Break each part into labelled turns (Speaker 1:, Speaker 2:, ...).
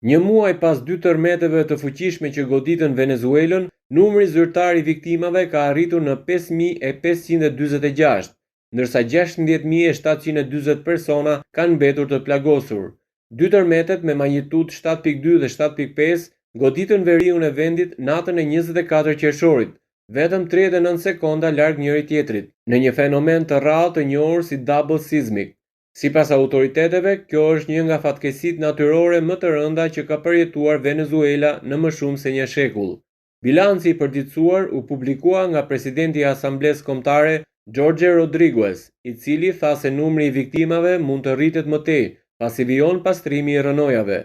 Speaker 1: Një muaj pas dy tërmeteve të fuqishme që goditën Venezuelën, numri zyrtar i viktimave ka arritur në 5.546, ndërsa 16.740 persona kanë mbetur të plagosur. Dy tërmetet me magnitudo 7.2 dhe 7.5 goditën veriun e vendit natën e 24 qershorit, vetëm 39 sekonda larg njëri tjetrit, në një fenomen të rrallë të njohur si double seismic. Sipas autoriteteve, kjo është një nga fatkeqësitë natyrore më të rënda që ka përjetuar Venezuela në më shumë se një shekull. Bilanci i përditësuar u publikua nga presidenti i Asamblesë Kombëtare Jorge Rodriguez, i cili tha se numri i viktimave mund të rritet më tej, pasi vijon pastrimi i rënojave.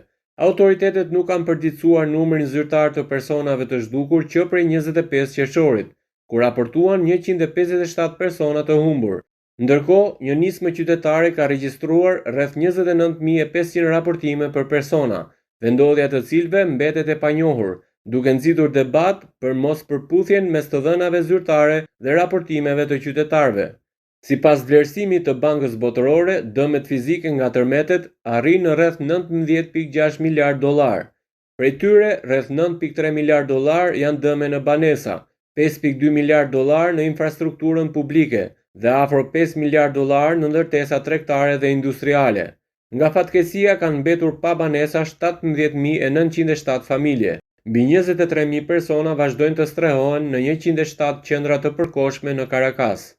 Speaker 1: Autoritetet nuk kanë përditësuar numrin zyrtar të personave të zhdukur që prej 25 qershorit, ku raportuan 157 persona të humbur. Ndërkohë, një nismë qytetare ka regjistruar rreth 29.500 raportime për persona, vendodhja të cilëve mbetet e panjohur, duke nxitur debat për mospërputhjen mes të dhënave zyrtare dhe raportimeve të qytetarëve. Sipas vlerësimit të Bankës Botërore, dëmet fizike nga tërmetet arrin në rreth 19.6 miliard dollar. Prej tyre, rreth 9.3 miliard dollar janë dëme në banesa, 5.2 miliard dollar në infrastrukturën publike dhe afro 5 miliard dollar në ndërtesa tregtare dhe industriale. Nga fatkeqësia kanë mbetur pa banesa 17.907 familje. Mbi 23.000 persona vazhdojnë të strehohen në 107 qendra të përkohshme në Caracas.